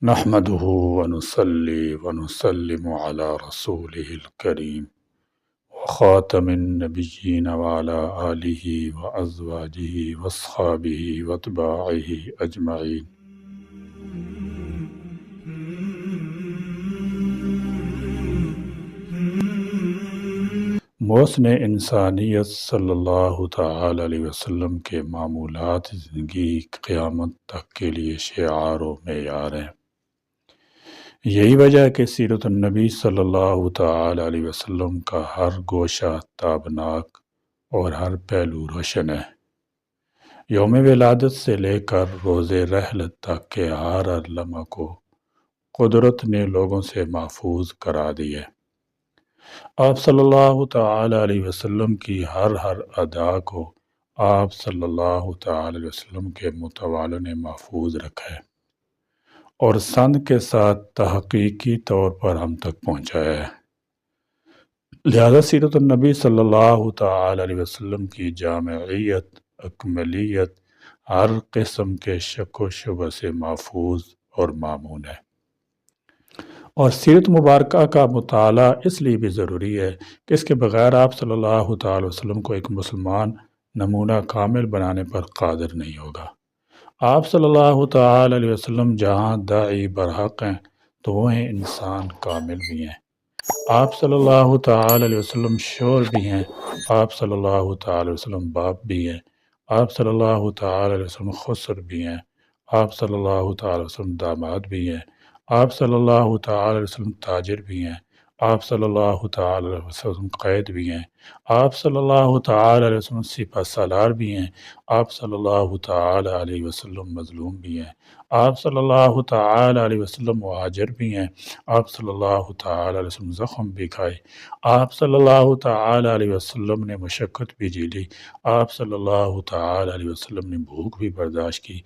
نحمده ونصلي ونسلم على رسوله الكريم وخاتم النبيين وعلى آله وأزواجه وأصحابه وأتباعه أجمعين. محسن انسانیت صلی اللہ تعالی علیہ وسلم کے معمولات زندگی قیامت تک کے لیے شعار و معیار ہیں۔ یہی وجہ ہے کہ سیرت النبی صلی اللہ تعالی علیہ وسلم کا ہر گوشہ تابناک اور ہر پہلو روشن ہے۔ یوم ولادت سے لے کر روز رحلت تک کے ہر لمحہ کو قدرت نے لوگوں سے محفوظ کرا دی ہے۔ آپ صلی اللہ تعالی علیہ وسلم کی ہر ادا کو آپ صلی اللہ تعالی علیہ وسلم کے متوالوں نے محفوظ رکھا ہے اور سند کے ساتھ تحقیقی طور پر ہم تک پہنچایا ہے۔ لہذا سیرت النبی صلی اللہ تعالی علیہ وسلم کی جامعیت، اکملیت ہر قسم کے شک و شبہ سے محفوظ اور مامون ہے۔ اور سیرت مبارکہ کا مطالعہ اس لیے بھی ضروری ہے کہ اس کے بغیر آپ صلی اللہ تعالی وسلم کو ایک مسلمان نمونہ کامل بنانے پر قادر نہیں ہوگا۔ آپ صلی اللہ تعالی علیہ وسلم جہاں داعی برحق ہیں تو وہ ہیں انسان کامل بھی ہیں۔ آپ صلی اللہ تعالی علیہ وسلم شور بھی ہیں، آپ صلی اللہ تعالی علیہ وسلم باپ بھی ہیں، آپ صلی اللہ تعالی علیہ وسلم خسر بھی ہیں، آپ صلی اللہ تعالی علیہ وسلم داماد بھی ہیں، آپ صلی اللہ تعالی علیہ وسلم تاجر بھی ہیں، آپ صلی اللہ تعالی علیہ وسلم قید بھی ہیں، آپ صلی اللہ تعالی علیہ وسلم سپہ سالار بھی ہیں، آپ صلی اللہ تعالی علیہ وسلم مظلوم بھی ہیں، آپ صلی اللہ تعالی علیہ وسلم مہاجر بھی ہیں، آپ صلی اللہ تعالی علیہ وسلم زخم بھی کھائے، آپ صلی اللہ تعالی علیہ وسلم نے مشقت بھی جھیلی، آپ صلی اللہ تعالی علیہ وسلم نے بھوک بھی برداشت کی،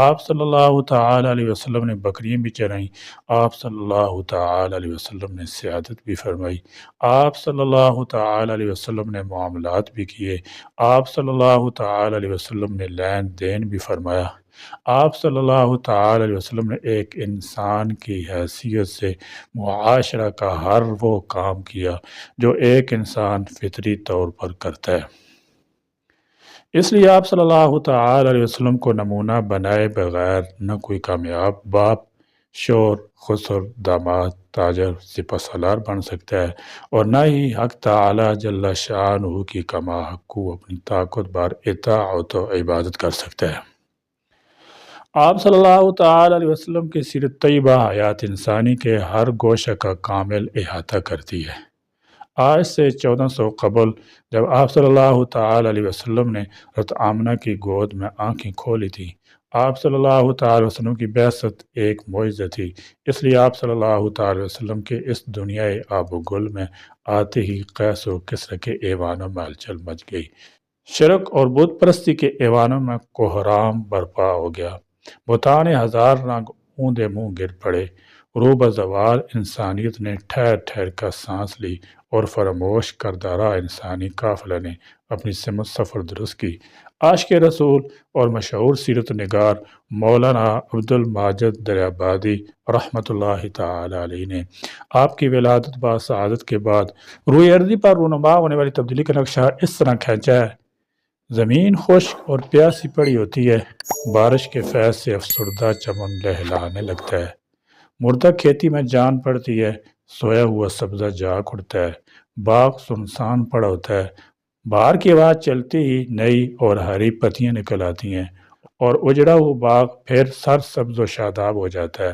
آپ صلی اللہ تعالی علیہ وسلم نے بکریاں بھی چرائیں، آپ صلی اللہ تعالی علیہ وسلم نے سیادت بھی فرمائی، آپ صلی اللہ تعالی علیہ وسلم نے معاملات بھی کیے، آپ صلی اللہ تعالی علیہ وسلم نے لین دین بھی فرمایا، آپ صلی اللہ تعالی علیہ وسلم نے ایک انسان کی حیثیت سے معاشرہ کا ہر وہ کام کیا جو ایک انسان فطری طور پر کرتا ہے۔ اس لیے آپ صلی اللہ تعالی علیہ وسلم کو نمونہ بنائے بغیر نہ کوئی کامیاب باپ، شور، خسر، داماد، تاجر، سپہ سالار بن سکتا ہے، اور نہ ہی حق تعالی جل شانہ کی کما حق کو اپنی طاقت بار اطاعت و عبادت کر سکتا ہے۔ آپ صلی اللہ تعالی علیہ وسلم کی سیرت طیبہ حیات انسانی کے ہر گوشہ کا کامل احاطہ کرتی ہے۔ آج سے 1400 قبل جب آپ صلی اللہ تعالی علیہ وسلم نے حضرت آمنہ کی گود میں آنکھیں کھولی تھیں، آپ صلی اللہ تعالی وسلم کی بعثت ایک معجزہ تھی۔ اس لیے آپ صلی اللہ تعالی وسلم کے اس دنیائے آب و گل میں آتے ہی قیس و کسری کے ایوانوں میں ہلچل مچ گئی، شرک اور بت پرستی کے ایوانوں میں کوہرام برپا ہو گیا، بتان ہزار رنگ اوندے منہ گر پڑے، روبہ زوال انسانیت نے ٹھہر ٹھہر کر سانس لی، اور فراموش کردہ راہ انسانی قافلہ نے اپنی سمت سفر درست کی۔ عاشق رسول اور مشہور سیرت نگار مولانا عبد الماجد دریابادی رحمۃ اللہ تعالی علیہ نے آپ کی ولادت با سعادت کے بعد روئے ارضی پر رونما ہونے والی تبدیلی کا نقشہ اس طرح کھینچا ہے۔ زمین خشک اور پیاسی پڑی ہوتی ہے، بارش کے فیض سے افسردہ چمن لہلانے لگتا ہے، مردہ کھیتی میں جان پڑتی ہے، سویا ہوا سبزہ جاگ اٹھتا ہے، باغ سنسان پڑا ہوتا ہے، بہار کی آواز چلتی ہی نئی اور ہری پتیاں نکل آتی ہیں، اور اجڑا ہوا باغ پھر سر سبز و شاداب ہو جاتا ہے،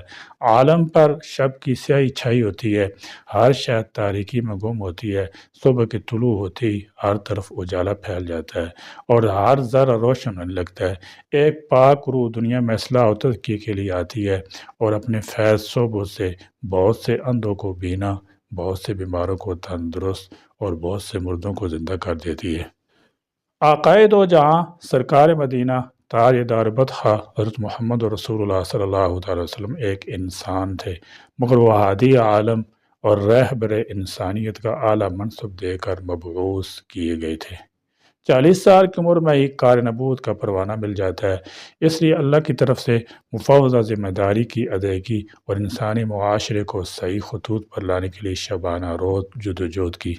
عالم پر شب کی سیاہی چھائی ہوتی ہے، ہر شے تاریکی میں گم ہوتی ہے، صبح کی طلوع ہوتی ہی ہر طرف اجالا پھیل جاتا ہے اور ہر ذرہ روشن ہونے لگتا ہے۔ ایک پاک روح دنیا میں اصلاح و تزکیے کے لیے آتی ہے اور اپنے فیض صوبوں سے بہت سے اندھوں کو بینا، بہت سے بیماروں کو تندرست اور بہت سے مردوں کو زندہ کر دیتی ہے۔ آقائے دو جہاں سرکار مدینہ تاج دار بطحہ حضرت محمد رسول اللہ صلی اللہ تعالی وسلم ایک انسان تھے، مگر وہ ہادی عالم اور رہبر انسانیت کا اعلیٰ منصب دے کر مبعوث کیے گئے تھے۔ 40 سال کی عمر میں ہی کار نبوت کا پروانہ مل جاتا ہے۔ اس لیے اللہ کی طرف سے مفوضہ ذمہ داری کی ادائیگی اور انسانی معاشرے کو صحیح خطوط پر لانے کے لیے شبانہ روز جدوجہد کی۔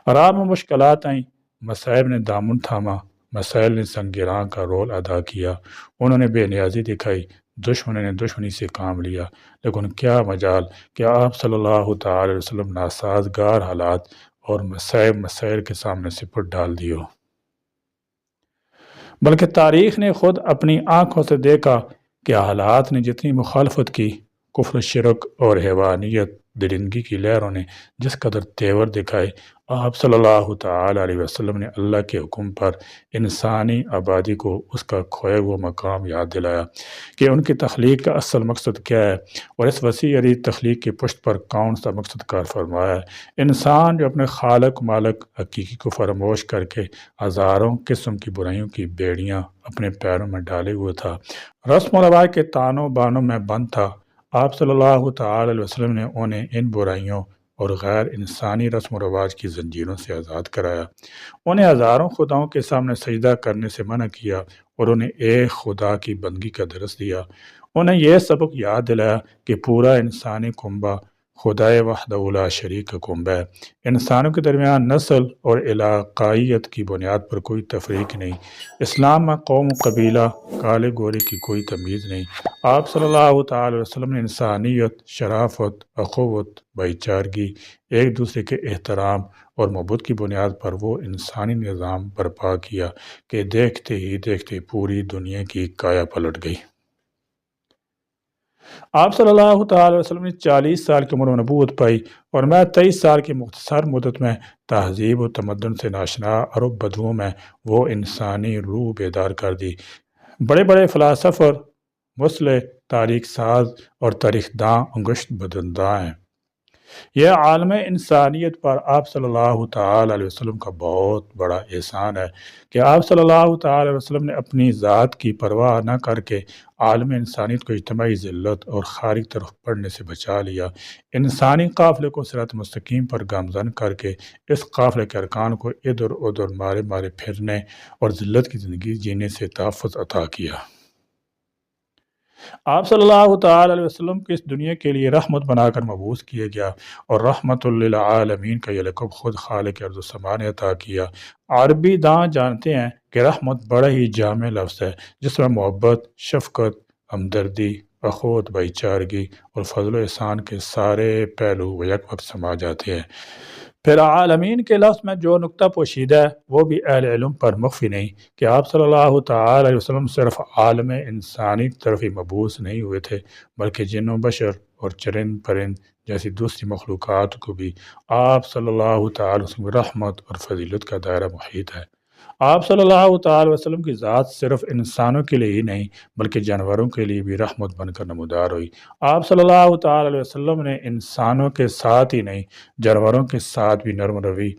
رات میں مشکلات آئیں، مصائب نے دامن تھاما، مسائل نے سنگراں کا رول ادا کیا، انہوں نے بے نیازی دکھائی، دشمنوں نے دشمنی سے کام لیا، لیکن کیا مجال کہ آپ صلی اللہ تعالی علیہ وسلم ناسازگار حالات اور مصائب مسائل کے سامنے سپر ڈال دیو، بلکہ تاریخ نے خود اپنی آنکھوں سے دیکھا کہ حالات نے جتنی مخالفت کی، کفر شرک اور حیوانیت درندگی کی لہروں نے جس قدر تیور دکھائے، آپ صلی اللہ تعالی علیہ وسلم نے اللہ کے حکم پر انسانی آبادی کو اس کا کھویا ہوا مقام یاد دلایا کہ ان کی تخلیق کا اصل مقصد کیا ہے، اور اس وسیع عریض تخلیق کی پشت پر کون سا مقصد کار فرمایا ہے۔ انسان جو اپنے خالق مالک حقیقی کو فراموش کر کے ہزاروں قسم کی برائیوں کی بیڑیاں اپنے پیروں میں ڈالے ہوئے تھا، رسم و رواج کے تانوں بانوں میں بند تھا، آپ صلی اللہ تعالی علیہ وسلم نے انہیں ان برائیوں اور غیر انسانی رسم و رواج کی زنجیروں سے آزاد کرایا، انہیں ہزاروں خداؤں کے سامنے سجدہ کرنے سے منع کیا اور انہیں ایک خدا کی بندگی کا درس دیا، انہیں یہ سبق یاد دلایا کہ پورا انسانی کنبہ خدائے وحدہ لا شریک کا کنبہ ہے، انسانوں کے درمیان نسل اور علاقائیت کی بنیاد پر کوئی تفریق نہیں، اسلام میں قوم و قبیلہ کالے گورے کی کوئی تمیز نہیں، آپ صلی اللہ تعالی وسلم نے انسانیت، شرافت، اخوت، بھائی چارگی، ایک دوسرے کے احترام اور محبت کی بنیاد پر وہ انسانی نظام برپا کیا کہ دیکھتے ہی دیکھتے پوری دنیا کی کایا پلٹ گئی۔ آپ صلی اللہ تعالی وسلم نے 40 سال کی عمر میں نبوت پائی، اور میں 23 سال کی مختصر مدت میں تہذیب و تمدن سے ناشنا عرب بدوؤں میں وہ انسانی روح بیدار کر دی۔ بڑے بڑے فلاسفر، مسلح، تاریخ ساز اور تاریخ داں انگشت بدنداں ہیں۔ یہ عالم انسانیت پر آپ صلی اللہ تعالی علیہ وسلم کا بہت بڑا احسان ہے کہ آپ صلی اللہ تعالی علیہ وسلم نے اپنی ذات کی پرواہ نہ کر کے عالم انسانیت کو اجتماعی ذلت اور خارج طرف پڑنے سے بچا لیا، انسانی قافلے کو صراط مستقیم پر گامزن کر کے اس قافلے کے ارکان کو ادھر ادھر مارے مارے پھرنے اور ذلت کی زندگی جینے سے تحفظ عطا کیا۔ آپ صلی اللہ تعالی علیہ وسلم کو اس دنیا کے لیے رحمت بنا کر مبعوث کیا گیا، اور رحمت للعالمین کا یہ لقب خود خالق ارض و سما نے عطا کیا۔ عربی داں جانتے ہیں کہ رحمت بڑا ہی جامع لفظ ہے جس میں محبت، شفقت، ہمدردی، اخوت، بھائی چارگی اور فضل و احسان کے سارے پہلو یک وقت سما جاتے ہیں۔ پھر عالمین کے لفظ میں جو نقطہ پوشیدہ ہے وہ بھی اہل علم پر مخفی نہیں کہ آپ صلی اللہ تعالی علیہ وسلم صرف عالم انسانی طرف ہی مبعوث نہیں ہوئے تھے، بلکہ جن و بشر اور چرند پرند جیسی دوسری مخلوقات کو بھی آپ صلی اللہ تعالی وسلم کی رحمت اور فضیلت کا دائرہ محیط ہے۔ آپ صلی اللہ تعالی وسلم کی ذات صرف انسانوں کے لیے ہی نہیں بلکہ جانوروں کے لیے بھی رحمت بن کر نمودار ہوئی۔ آپ صلی اللہ تعالی علیہ وسلم نے انسانوں کے ساتھ ہی نہیں جانوروں کے ساتھ بھی نرم روی،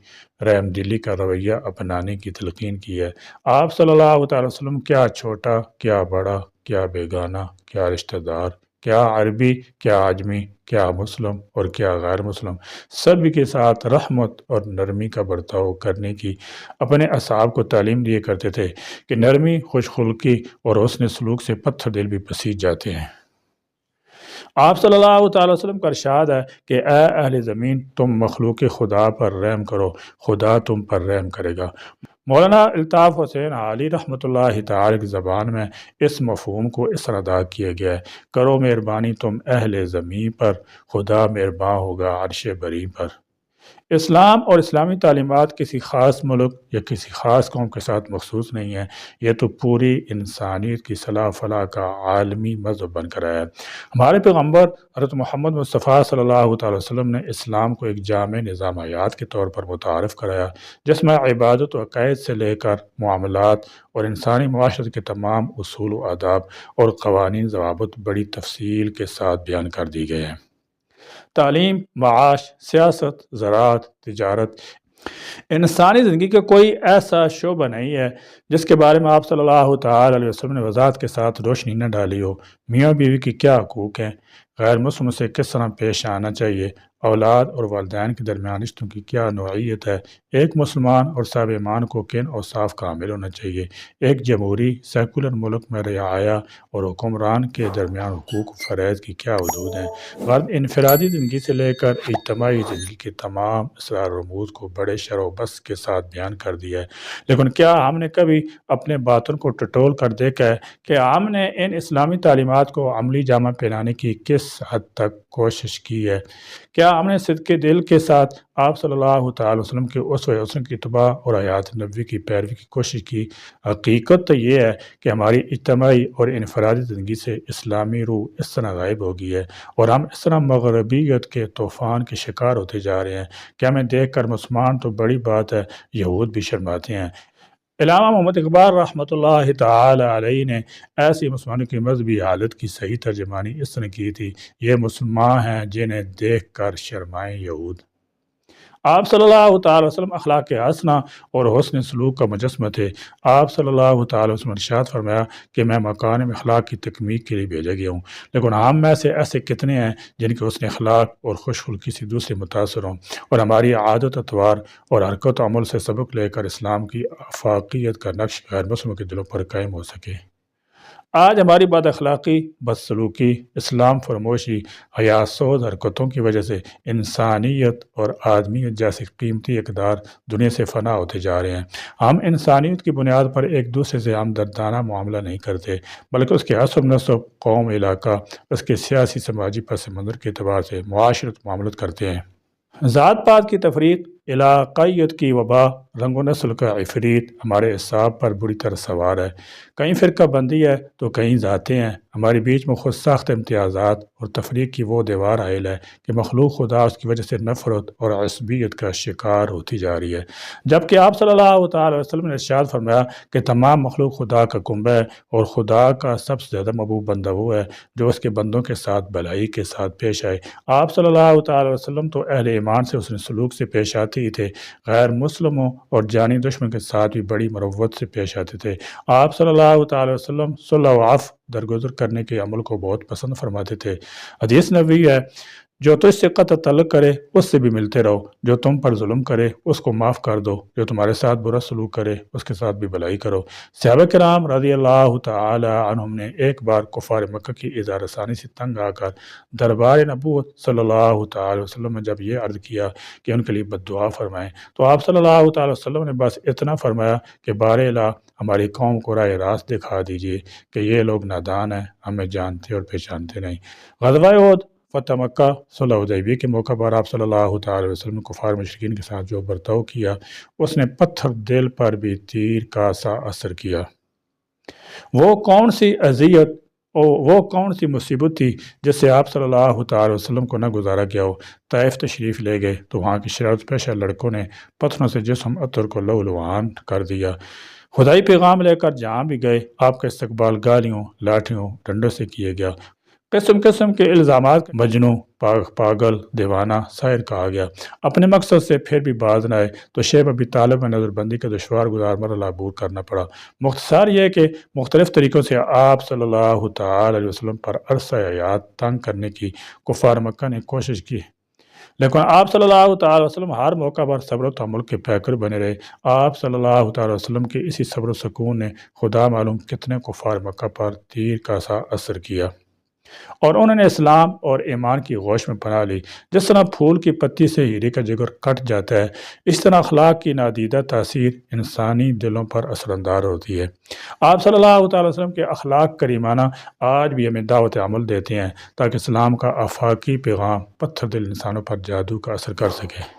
رحم دلی کا رویہ اپنانے کی تلقین کی ہے۔ آپ صلی اللہ تعالی وسلم کیا چھوٹا، کیا بڑا، کیا بیگانہ، کیا رشتہ دار، کیا عربی، کیا عجمی، کیا مسلم اور کیا غیر مسلم، سبھی کے ساتھ رحمت اور نرمی کا برتاؤ کرنے کی اپنے اصحاب کو تعلیم دیے کرتے تھے کہ نرمی، خوش خلقی اور حسن سلوک سے پتھر دل بھی پسیج جاتے ہیں۔ آپ صلی اللہ تعالی وسلم کا ارشاد ہے کہ اے اہل زمین، تم مخلوق خدا پر رحم کرو، خدا تم پر رحم کرے گا۔ مولانا الطاف حسین علی رحمۃ اللہ تعالی کی زبان میں اس مفہوم کو اس طرح ادا کیا گیا ہے: کرو مہربانی تم اہل زمین پر، خدا مہرباں ہوگا عرش بری پر۔ اسلام اور اسلامی تعلیمات کسی خاص ملک یا کسی خاص قوم کے ساتھ مخصوص نہیں ہے، یہ تو پوری انسانیت کی صلاح فلاح کا عالمی مذہب بن کر آیا ہے۔ ہمارے پیغمبر حضرت محمد مصطفیٰ صلی اللہ تعالی وسلم نے اسلام کو ایک جامع نظام حیات کے طور پر متعارف کرایا، جس میں عبادت و عقائد سے لے کر معاملات اور انسانی معاشرت کے تمام اصول و آداب اور قوانین ضوابط بڑی تفصیل کے ساتھ بیان کر دی گئے ہیں۔ تعلیم، معاش، سیاست، زراعت، تجارت، انسانی زندگی کا کوئی ایسا شعبہ نہیں ہے جس کے بارے میں آپ صلی اللہ تعالی علیہ وسلم نے وضاحت کے ساتھ روشنی نہ ڈالی ہو۔ میاں بیوی کی کیا حقوق ہیں، غیر مسلم سے کس طرح پیش آنا چاہیے، اولاد اور والدین کے درمیان رشتوں کی کیا نوعیت ہے، ایک مسلمان اور صاحب ایمان کو کن اوصاف کا حامل ہونا چاہیے، ایک جمہوری سیکولر ملک میں رعایا اور حکمران کے درمیان حقوق و فرائض کی کیا حدود ہیں۔ فرد انفرادی زندگی سے لے کر اجتماعی زندگی کے تمام اسرار و رموز کو بڑے شرح و بسط کے ساتھ بیان کر دیا ہے، لیکن کیا ہم نے کبھی اپنے باطن کو ٹٹول کر دیکھا ہے کہ ہم نے ان اسلامی تعلیمات کو عملی جامہ پہنانے کی کس حد تک کوشش کی ہے؟ کیا ہم نے صدق دل کے ساتھ آپ صلی اللہ تعالی وسلم کے اسوہ حسن کی اتباع اور حیات نبوی کی پیروی کی کوشش کی؟ حقیقت تو یہ ہے کہ ہماری اجتماعی اور انفرادی زندگی سے اسلامی روح اس طرح غائب ہو گئی ہے اور ہم اس طرح مغربیت کے طوفان کے شکار ہوتے جا رہے ہیں کہ ہمیں دیکھ کر مسلمان تو بڑی بات ہے، یہود بھی شرماتے ہیں۔ علامہ محمد اقبال رحمۃ اللہ تعالی علیہ نے ایسی مسلمانوں کی مذہبی حالت کی صحیح ترجمانی اس طرح کی تھی: یہ مسلمان ہیں جنہیں دیکھ کر شرمائیں یہود۔ آپ صلی اللہ تعالی وسلم اخلاق حسنہ اور حسن سلوک کا مجسمہ تھے۔ آپ صلی اللہ تعالی وسلم نے ارشاد فرمایا کہ میں مکارم اخلاق کی تکمیل کے لیے بھیجا گیا ہوں، لیکن ہم میں سے ایسے کتنے ہیں جن کے حسن اخلاق اور خوش خلقی سے دوسرے متاثر ہوں اور ہماری عادت اتوار اور حرکت و عمل سے سبق لے کر اسلام کی آفاقیت کا نقش غیر مسلموں کے دلوں پر قائم ہو سکے۔ آج ہماری بد اخلاقی، بدسلوکی، اسلام فرموشی، حیا سوز حرکتوں کی وجہ سے انسانیت اور آدمیت جیسے قیمتی اقدار دنیا سے فنا ہوتے جا رہے ہیں۔ ہم انسانیت کی بنیاد پر ایک دوسرے سے ہمدردانہ معاملہ نہیں کرتے، بلکہ اس کے حسب نسب، قوم، علاقہ، اس کے سیاسی سماجی پس منظر کے اعتبار سے معاشرت معاملت کرتے ہیں۔ ذات پات کی تفریق، علاقائیت کی وبا، رنگ و نسل کا عفریت ہمارے اعصاب پر بری طرح سوار ہے۔ کہیں فرقہ بندی ہے تو کہیں ذاتیں ہیں، ہمارے بیچ میں خود ساخت امتیازات اور تفریق کی وہ دیوار حائل ہے کہ مخلوق خدا اس کی وجہ سے نفرت اور عصبیت کا شکار ہوتی جا رہی ہے، جبکہ آپ صلی اللہ تعالی وسلم نے ارشاد فرمایا کہ تمام مخلوق خدا کا کنبہ ہے اور خدا کا سب سے زیادہ محبوب بندہ وہ ہے جو اس کے بندوں کے ساتھ بھلائی کے ساتھ پیش آئے۔ آپ صلی اللہ تعالی وسلم تو اہل ایمان سے حسن سلوک سے پیش آتے ہی تھے، غیر مسلموں اور جانی دشمن کے ساتھ بھی بڑی مروت سے پیش آتے تھے۔ آپ صلی اللہ تعالی وسلم صلح و عفو، درگزر کرنے کے عمل کو بہت پسند فرماتے تھے۔ حدیث نبوی ہے: جو تجھ سے قطع تعلق کرے اس سے بھی ملتے رہو، جو تم پر ظلم کرے اس کو معاف کر دو، جو تمہارے ساتھ برا سلوک کرے اس کے ساتھ بھی بھلائی کرو۔ صحابہ کرام رضی اللہ تعالی عنہم نے ایک بار کفار مکہ کی اظہار رسانی سے تنگ آ کر دربار نبوت صلی اللہ تعالی وسلم نے جب یہ عرض کیا کہ ان کے لیے بد دعا فرمائیں، تو آپ صلی اللہ تعالی وسلم نے بس اتنا فرمایا کہ بار الہ ہماری قوم کو راہ راست دکھا دیجیے کہ یہ لوگ نادان ہیں، ہمیں جانتے اور پہچانتے نہیں۔ غزوہ احد، فتح مکہ، صلح حدیبیہ کے موقع پر آپ صلی اللہ تعالی وسلم نے کفار مشرکین کے ساتھ جو برتاؤ کیا اس نے پتھر دل پر بھی تیر کا سا اثر کیا۔ وہ کون سی اذیت اور وہ کون سی مصیبت تھی جس سے آپ صلی اللہ تعالی وسلم کو نہ گزارا گیا ہو؟ طائف تشریف لے گئے تو وہاں کی شرارت پیشہ لڑکوں نے پتھروں سے جسم عطر کو لہولہان کر دیا۔ خدائی پیغام لے کر جہاں بھی گئے آپ کا استقبال گالیوں، لاٹھیوں، ڈنڈوں سے کیا گیا۔ قسم قسم کے الزامات، مجنوں، پاگل، دیوانہ، ساحر کہا گیا۔ اپنے مقصد سے پھر بھی باز نہ آئے تو شیب ابی طالب میں نظر بندی کا دشوار گزار مرحلہ عبور کرنا پڑا۔ مختصر یہ کہ مختلف طریقوں سے آپ صلی اللہ تعالی علیہ وسلم پر عرصہ حیات تنگ کرنے کی کفار مکہ نے کوشش کی، لیکن آپ صلی اللہ تعالی وسلم ہر موقع پر صبر و تحمل کے پیکر بنے رہے۔ آپ صلی اللہ تعالی وسلم کے اسی صبر و سکون نے خدا معلوم کتنے کفار مکہ پر تیر کا سا اثر کیا اور انہوں نے اسلام اور ایمان کی غوش میں پناہ لی۔ جس طرح پھول کی پتی سے ہیرے کا جگر کٹ جاتا ہے، اس طرح اخلاق کی نادیدہ تاثیر انسانی دلوں پر اثر انداز ہوتی ہے۔ آپ صلی اللہ تعالی وسلم کے اخلاق کریمانہ آج بھی ہمیں دعوت عمل دیتے ہیں تاکہ اسلام کا آفاقی پیغام پتھر دل انسانوں پر جادو کا اثر کر سکے۔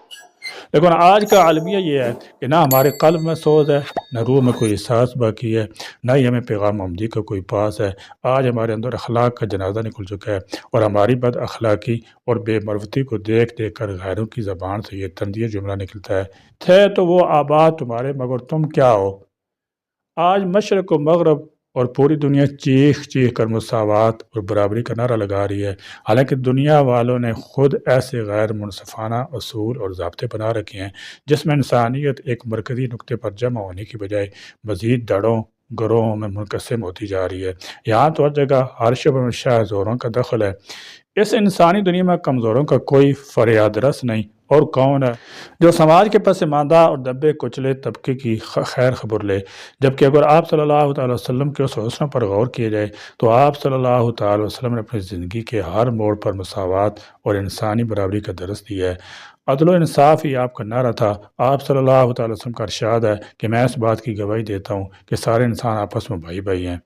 لیکن آج کا عالمیہ یہ ہے کہ نہ ہمارے قلب میں سوز ہے، نہ روح میں کوئی احساس باقی ہے، نہ ہی ہمیں پیغام محمدی کا کوئی پاس ہے۔ آج ہمارے اندر اخلاق کا جنازہ نکل چکا ہے اور ہماری بد اخلاقی اور بے مروتی کو دیکھ دیکھ کر غیروں کی زبان سے یہ تندیہ جملہ نکلتا ہے: تھے تو وہ آباد تمہارے مگر تم کیا ہو۔ آج مشرق و مغرب اور پوری دنیا چیخ چیخ کر مساوات اور برابری کا نعرہ لگا رہی ہے، حالانکہ دنیا والوں نے خود ایسے غیر منصفانہ اصول اور ضابطے بنا رکھے ہیں جس میں انسانیت ایک مرکزی نقطے پر جمع ہونے کی بجائے مزید دڑوں گروہوں میں منقسم ہوتی جا رہی ہے۔ یہاں تو ہر جگہ ہر شعبے میں شاہزوروں کا دخل ہے۔ اس انسانی دنیا میں کمزوروں کا کوئی فریاد رس نہیں، اور کون ہے جو سماج کے پسماندہ اور دبے کچلے طبقے کی خیر خبر لے؟ جبکہ اگر آپ صلی اللہ تعالی وسلم کے اس حسن پر غور کیا جائے تو آپ صلی اللہ تعالی وسلم نے اپنی زندگی کے ہر موڑ پر مساوات اور انسانی برابری کا درس دیا ہے۔ عدل و انصاف ہی آپ کا نعرہ تھا۔ آپ صلی اللہ تعالی وسلم کا ارشاد ہے کہ میں اس بات کی گواہی دیتا ہوں کہ سارے انسان آپس میں بھائی بھائی ہیں۔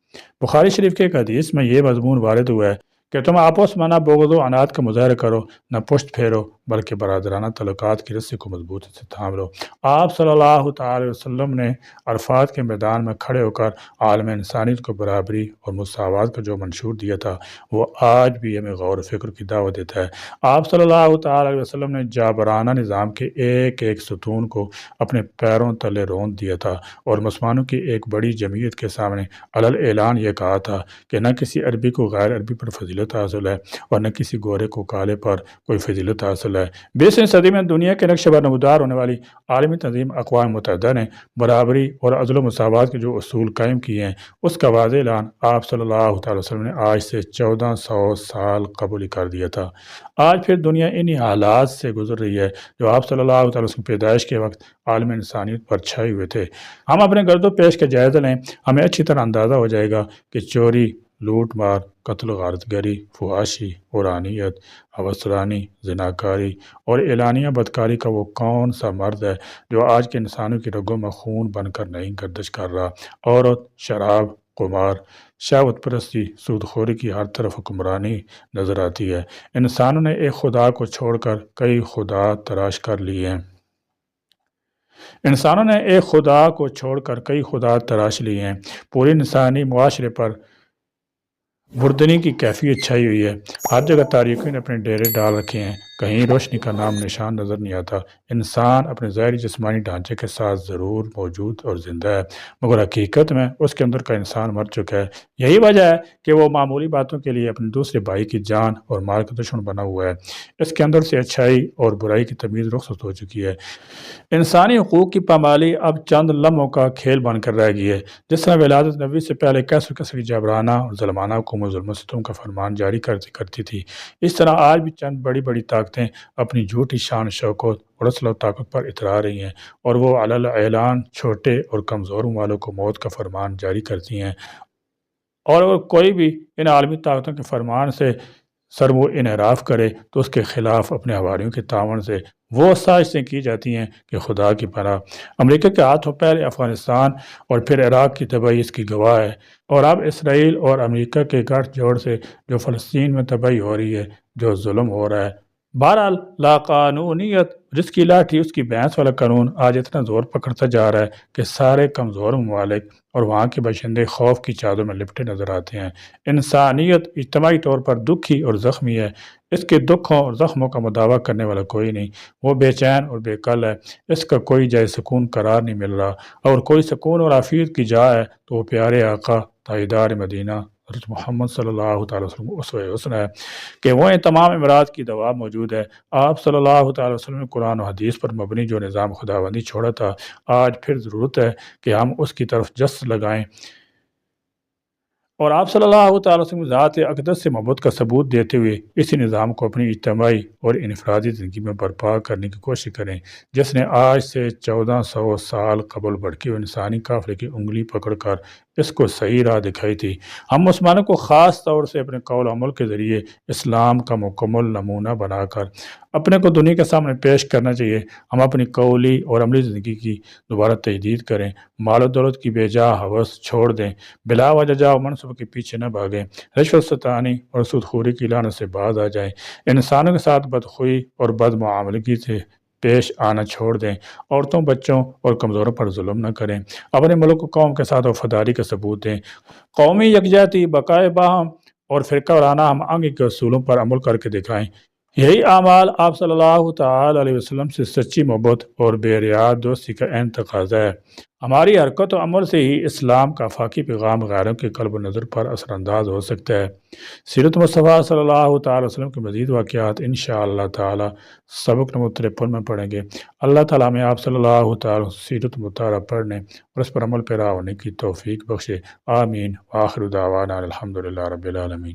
بخاری شریف کے ایک حدیث میں یہ مضمون وارد ہوا ہے کہ تم آپس میں نہ بغض و عناد کا مظاہرہ کرو، نہ پشت پھیرو، بلکہ برادرانہ تعلقات کی رسی کو مضبوطی سے تھام لو۔ آپ صلی اللہ تعالی وسلم نے عرفات کے میدان میں کھڑے ہو کر عالم انسانیت کو برابری اور مساوات کا جو منشور دیا تھا، وہ آج بھی ہمیں غور و فکر کی دعوت دیتا ہے۔ آپ صلی اللہ تعالی وسلم نے جابرانہ نظام کے ایک ایک ستون کو اپنے پیروں تلے روند دیا تھا، اور مسلمانوں کی ایک بڑی جمعیت کے سامنے علل اعلان یہ کہا تھا کہ نہ کسی عربی کو غیر عربی پر فضیلت حاصل ہے، اور نہ کسی گورے کو کالے پر کوئی فضیلت حاصل ہے۔ 20ویں صدی میں دنیا کے نقشے پر نمودار ہونے والی عالمی تنظیم اقوام متحدہ نے برابری اور عدل و مساوات کے جو اصول قائم کیے ہیں، اس کا واضح اعلان آپ صلی اللہ تعالی وسلم نے آج سے 1400 سال قبل ہی کر دیا تھا۔ آج پھر دنیا انہی حالات سے گزر رہی ہے جو آپ صلی اللہ تعالی وسلم کی پیدائش کے وقت عالم انسانیت پر چھائے ہوئے تھے۔ ہم اپنے گرد و پیش کا جائزہ لیں، ہمیں اچھی طرح اندازہ ہو جائے گا کہ چوری، لوٹ مار، قتل و غارت گری، فحاشی، عورانیت، ہوسرانی، زناکاری اور اعلانیہ بدکاری کا وہ کون سا مرد ہے جو آج کے انسانوں کی رگوں میں خون بن کر نہیں گردش کر رہا؟ عورت، شراب، قمار، شہوت پرستی، سود خوری کی ہر طرف حکمرانی نظر آتی ہے۔ انسانوں نے ایک خدا کو چھوڑ کر کئی خدا تراش کر لیے ہیں۔ انسانوں نے ایک خدا کو چھوڑ کر کئی خدا تراش لیے ہیں۔ پوری انسانی معاشرے پر بردنی کی کیفیت چھائی ہوئی ہے۔ ہر جگہ تاریکیوں نے اپنے ڈیرے ڈال رکھے ہیں، کہیں روشنی کا نام نشان نظر نہیں آتا۔ انسان اپنے ظاہری جسمانی ڈھانچے کے ساتھ ضرور موجود اور زندہ ہے، مگر حقیقت میں اس کے اندر کا انسان مر چکا ہے۔ یہی وجہ ہے کہ وہ معمولی باتوں کے لیے اپنے دوسرے بھائی کی جان اور مال کا دشمن بنا ہوا ہے۔ اس کے اندر سے اچھائی اور برائی کی تمیز رخصت ہو چکی ہے۔ انسانی حقوق کی پامالی اب چند لمحوں کا کھیل بن کر رہ گئی ہے۔ جس طرح ولادت نبی سے پہلے کیسر کسری جبرانہ اور ظلمانہ حکومت ظلم و ستم کا فرمان جاری کرتی تھی، اس طرح آج بھی چند بڑی بڑی طاقتیں اپنی جھوٹی شان شوکت اور اصل و طاقت پر اترا رہی ہیں، اور وہ علل اعلان چھوٹے اور کمزور والوں کو موت کا فرمان جاری کرتی ہیں۔ اور اگر کوئی بھی ان عالمی طاقتوں کے فرمان سے سر وہ انحراف کرے تو اس کے خلاف اپنے حواریوں کے تعاون سے وہ سازشیں کی جاتی ہیں کہ خدا کی پناہ۔ امریکہ کے ہاتھوں پہلے افغانستان اور پھر عراق کی تباہی اس کی گواہ ہے، اور اب اسرائیل اور امریکہ کے گٹھ جوڑ سے جو فلسطین میں تباہی ہو رہی ہے، جو ظلم ہو رہا ہے۔ بہرحال لاقانونیت، جس کی لاٹھی اس کی بھینس والا قانون آج اتنا زور پکڑتا جا رہا ہے کہ سارے کمزور ممالک اور وہاں کے باشندے خوف کی چادر میں لپٹے نظر آتے ہیں۔ انسانیت اجتماعی طور پر دکھی اور زخمی ہے۔ اس کے دکھوں اور زخموں کا مداوع کرنے والا کوئی نہیں۔ وہ بے چین اور بے کل ہے، اس کا کوئی جائے سکون قرار نہیں مل رہا۔ اور کوئی سکون اور عافیت کی جا ہے تو وہ پیارے آقا تاجدار مدینہ حضرت محمد صلی اللہ تعالی وسلم اسوہ حسن ہے کہ وہ ان تمام امراض کی دوا موجود ہے۔ آپ صلی اللہ تعالی وسلم نے قرآن و حدیث پر مبنی جو نظام خداوندی چھوڑا تھا، آج پھر ضرورت ہے کہ ہم اس کی طرف جست لگائیں اور آپ صلی اللہ تعالی وسلم کی ذات اقدس سے محبت کا ثبوت دیتے ہوئے اسی نظام کو اپنی اجتماعی اور انفرادی زندگی میں برپا کرنے کی کوشش کریں، جس نے آج سے 1400 سال قبل بھڑکے ہوئے انسانی قافلے کی انگلی پکڑ کر اس کو صحیح راہ دکھائی تھی۔ ہم مسلمانوں کو خاص طور سے اپنے قول و عمل کے ذریعے اسلام کا مکمل نمونہ بنا کر اپنے کو دنیا کے سامنے پیش کرنا چاہیے۔ ہم اپنی قولی اور عملی زندگی کی دوبارہ تجدید کریں، مال و دولت کی بے جا ہوس چھوڑ دیں، بلا وجہ جا و منصب کے پیچھے نہ بھاگیں، رشوت ستانی اور سود خوری کی لعنت سے باز آ جائیں، انسانوں کے ساتھ بدخوئی اور بد معاملگی سے پیش آنا چھوڑ دیں، عورتوں، بچوں اور کمزوروں پر ظلم نہ کریں، اپنے ملک و قوم کے ساتھ وفاداری کا ثبوت دیں، قومی یکجہتی، بقائے باہم اور فرقہ وارانہ ہم آہنگی کے اصولوں پر عمل کر کے دکھائیں، یہی اعمال آپ صلی اللہ تعالی علیہ وسلم سے سچی محبت اور بے ریاء دوستی کا عین تقاضا ہے۔ ہماری حرکت و عمل سے ہی اسلام کا آفاقی پیغام غیروں کے قلب و نظر پر اثر انداز ہو سکتا ہے۔ سیرت مصطفیٰ صلی اللہ تعالی وسلم کے مزید واقعات انشاءاللہ تعالی سبق نمبر 53 میں پڑھیں گے۔ اللہ تعالیٰ میں آپ صلی اللہ تعالی سیرت مطالعہ پڑھنے اور اس پر عمل پیرا ہونے کی توفیق بخشے۔ آمین۔ وآخر دعوانا الحمدللہ رب العالمین۔